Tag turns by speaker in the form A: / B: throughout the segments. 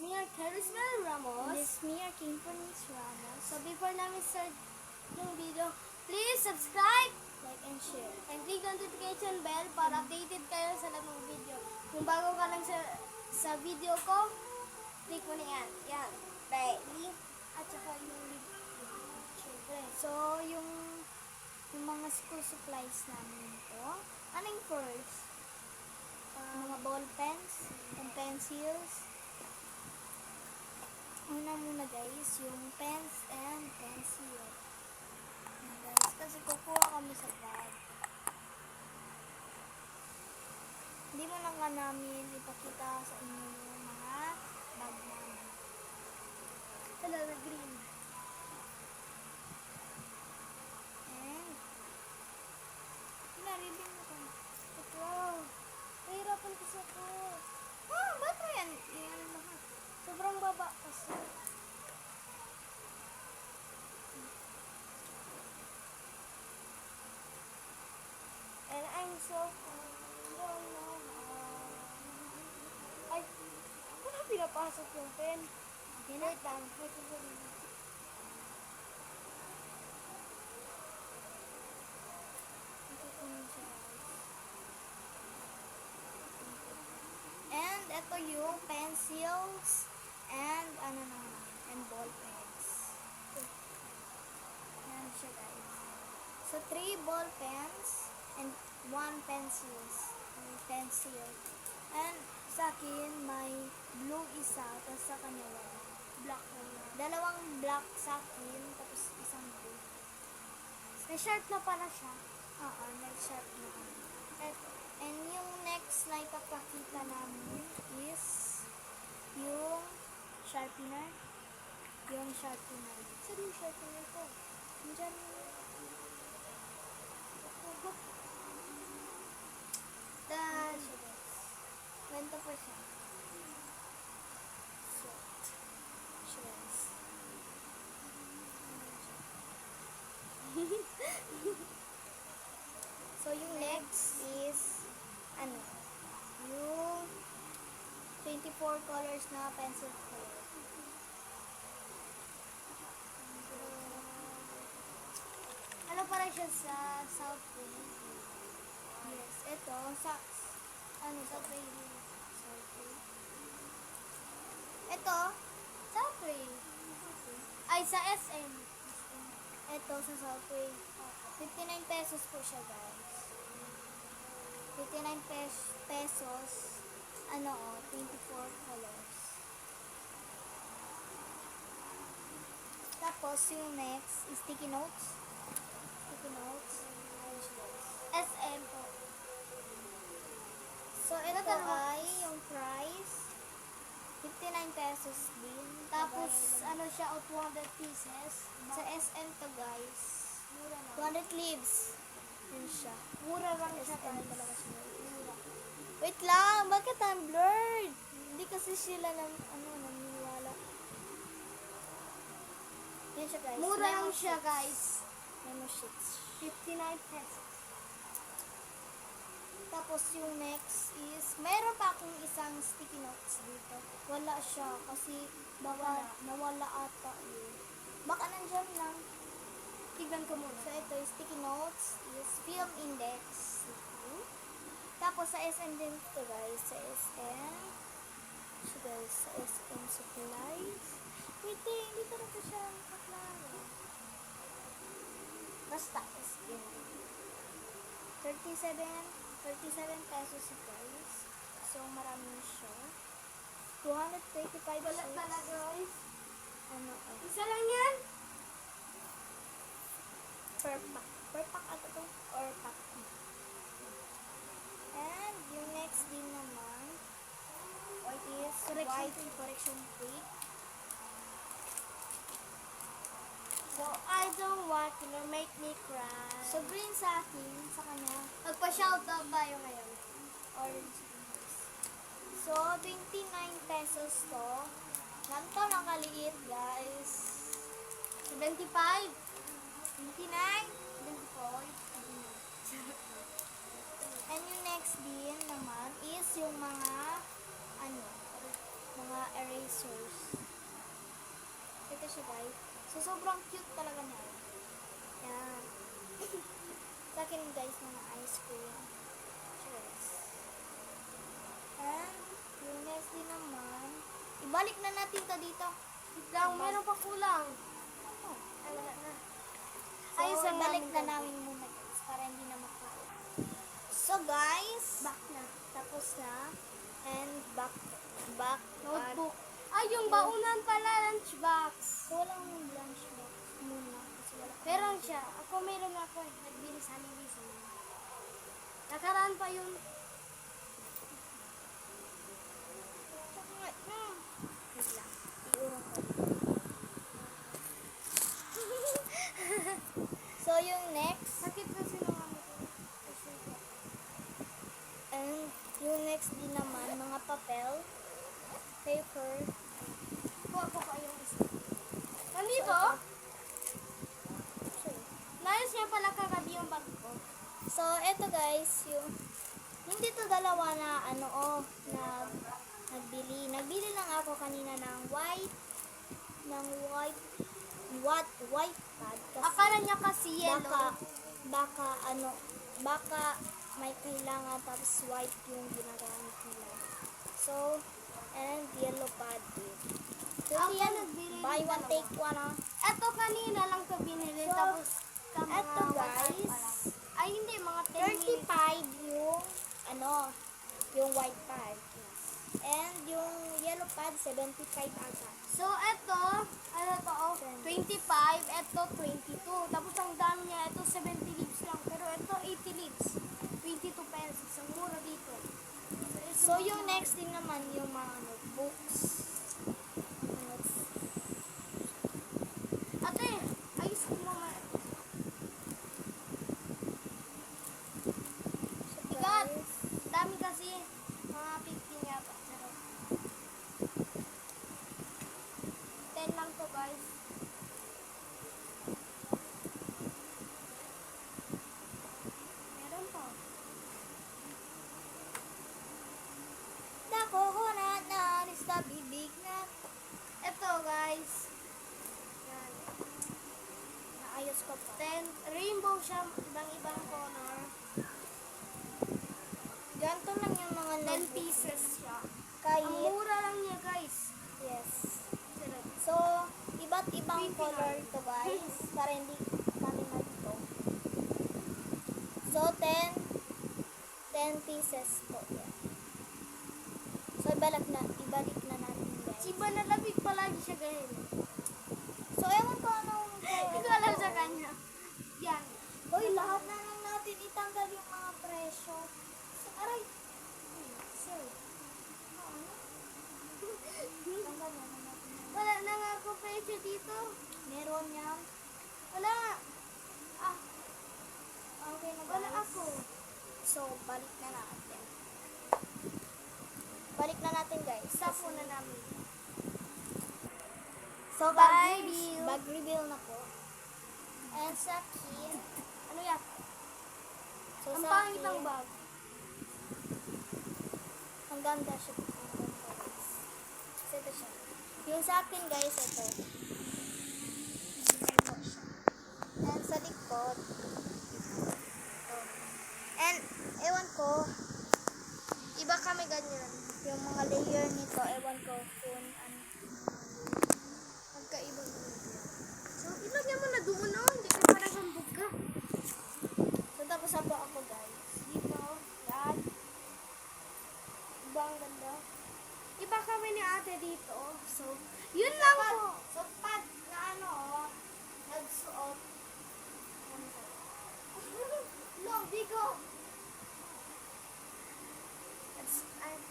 A: me, Charisma Ramos.
B: This is me, King Prince Ramos.
A: So before namin start yung video, please subscribe
B: Like and share.
A: and click the notification bell para updated kayo sa lahat ng video. Kung bago ka lang sa video ko, click mo na yan. Yan. Link at saka yung link. Siyempre.
B: So, yung mga school supplies namin ito. Anong first? Mga ball pens and pencils. Una muna guys, yung pens and pencil. Yan guys, kasi kukuha kami sa bag. Hindi mo na nga namin ipakita sa inyo yung mga bag namin.
A: Hello, na green.
B: And, pinaribin mo ko.
A: Ito. Nahirapan kasi ako.
B: Ba't mo yan? Yan lahat.
A: Sobrang baba kasi. And I'm so ay, wala pinapasok yung pen.
B: Okay na.
A: Wait lang. Wait lang.
B: And ito yung pencils and and ball pens. Ayan siya guys. So 3 ball pens and 1 pencil. And sa akin may blue isa, tapos sa kanya wala.
A: Black na lang.
B: Dalawang black sa akin, tapos isang blue.
A: May sharp na pala siya.
B: Oo, nag-sharp na kami.
A: Eto.
B: And yung next na ipapakita namin is yung sharpener. Yung sharpener.
A: Saan yung sharpener ko?
B: Diyan.
A: Dan.
B: 20%. Sweat. Shreds. So, yung next is, yung 24 colors na pencil color.
A: Ano para siya sa South Korea?
B: Yes, ito, sa
A: South Korea.
B: ito,
A: South Korea. Ay, sa SM.
B: ito sa Subway. 59 pesos po siya, guys. 59 pesos, 24 colors. Tapos, yung next is sticky notes. Sticky notes. Ayun siya, guys.
A: SM po.
B: So, ito
A: Nagkano?
B: ay yung price. 59 pesos din.
A: Tapos,
B: Tapos,
A: ano siya, o 200 pieces.
B: sa SM to, guys.
A: Mura na.
B: 200 leaves. Yun siya.
A: Mura lang siya,
B: SM
A: guys.
B: talaga siya.
A: Mura.
B: Wait lang, bakit ang blurred? Hindi kasi sila naniniwala. Yan siya, guys.
A: Mura lang
B: Memo
A: siya,
B: sheets.
A: guys.
B: Memo sheets.
A: 59 pesos.
B: Tapos yung next is, meron pa akong isang sticky notes dito. Wala siya kasi baka nawala ata yun. Baka nandyan lang.
A: Tignan ko muna.
B: So ito, yung sticky notes is film index. Tapos sa SM din ito, guys. Sa SM. So guys, sa SM supplies. Wait, hindi talaga siya nakaklaro. Basta SM. 37 pesos ito, guys. So marami siya. 235
A: Wala
B: sheets.
A: talaga, guys.
B: Isa
A: Isa lang yan.
B: per pack. Per pack ata to? Or pack. And yung next din naman is white correction tape.
A: So, I don't want to make me cry.
B: So green sa akin, sa kanya,
A: Magpa-shoutout tayo ngayon.
B: orange guys. So 29 pesos to. Ganito nakaliit guys.
A: 75.
B: 29.
A: 74.
B: And yung next din naman is yung mga mga erasers. Ito siya guys. So, sobrang cute talaga niya. Yan. Sa akin guys, mga ice cream. Cheers. And, yung next din naman, ibalik na natin to dito.
A: Lang, meron pa kulang.
B: Oh.
A: Ay, wala na.
B: So,
A: Ayos ang
B: balik
A: namin
B: na
A: dati.
B: namin muna guys, para hindi na makain. So guys,
A: Back na.
B: tapos na. And back.
A: Notebook. Ay, yung baunan pala, lunchbox.
B: So, walang lunch box muna. Kasi wala ka.
A: Meron siya. Ako meron ako eh. Nagbili sa Nili sa mga. Nakaraan pa yun.
B: Wait lang. Iurong ko. So, yung next.
A: Sakit kasi ng ano ko.
B: And yung next din naman, mga papel. Paper.
A: Kuha ko pa yung isa. Nandito?
B: Sorry.
A: Nayos niya pala kagabi yung bag ko.
B: So, eto guys, yung hindi to dalawa na nagbili. Nagbili lang ako kanina ng white pad kasi
A: Akala niya kasi yellow.
B: baka may kailangan tapos white yung ginagamit nila. So, and yellow pad din. So,
A: Ako
B: yan,
A: nagbili
B: buy
A: ng
B: one,
A: dalawa.
B: take one ah.
A: Eto kanina lang to binili.
B: So,
A: tapos mga
B: eto,
A: 1 hour
B: guys.
A: pa lang. Ay hindi, mga 10 minutes.
B: 35 yung white pad. And yung yellow pad, 75 ata.
A: So eto, ano to oh, 25, eto 22. Tapos ang dami niya, eto 70 leaves lang. Pero eto 80 leaves. 22 pesos. Ang mura dito.
B: So, yung next din naman, yung mga notebooks.
A: Ate, ayos ko naman. Bigat. Dami kasi. Mga 15 yata. Pero 10 lang to guys. Meron pa.
B: Nakukunat na sa bibig na.
A: Ito guys. Yan.
B: Naayos ko pa.
A: 10, rainbow siya, ibang-ibang color.
B: Ganito lang yung mga
A: 10
B: notebook.
A: pieces siya.
B: Kahit,
A: Ang mura lang niya guys.
B: yes.
A: Sarap.
B: So, iba't ibang
A: 29.
B: color to guys. Para hindi kami malito. So, 10 pieces po yan. So, ibalik na natin guys.
A: Si Banalabig palagi siya ganyan.
B: So, ewan ko anong
A: Hindi ko alam sa kanya. Yan.
B: Hoy, lahat na lang natin itanggal yung mga presyo. Aray! Sir. Ano? Tanggal na natin.
A: Wala na nga ako presyo dito.
B: Meron yan.
A: Wala. Ah,
B: Okay na
A: wala
B: guys.
A: ako.
B: So, balik na natin. Balik na natin guys.
A: Stop muna namin.
B: So,
A: Bye,
B: bag reveal na po. And sa akin,
A: Ano yan?
B: so
A: Ang
B: sa
A: pangit
B: akin,
A: ng bag.
B: ang ganda siya. Ang ganda, guys. So, ito siya. Yung sa akin guys, ito. Ito siya. And sa likod, ito. And, ewan ko, iba kami ganyan. Yung mga layer nito, ewan ko kung ano.
A: Magkaiba na. So, ilagyan mo na doon, no? Hindi ka parang hambog ka.
B: So, tapos na po ako guys.
A: Dito. Yan. Iba ang ganda. Iba kami ni ate dito. So, yun lang po.
B: So, pag na ano, nagsuot,
A: No, Bigo.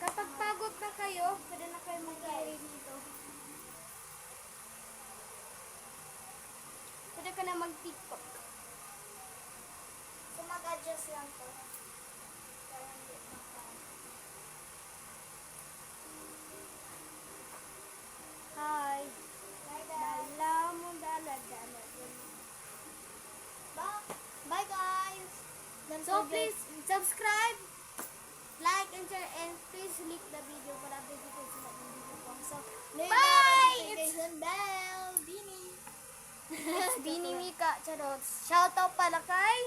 A: Kapag pagod na kayo, pwede na kayo mag-carry dito. Pwede ka na mag-tiktok.
B: so mag-adjust lang to. Para hindi makakain.
A: Hi.
B: Bye guys.
A: Dala mo, dala.
B: Bye guys. Don't
A: So
B: forget-
A: please subscribe, like, and share, and please like the video para update ko sa mga video ko. Christian Bell, Bini.
B: It's Bini Mika, charot. Shoutout pala kay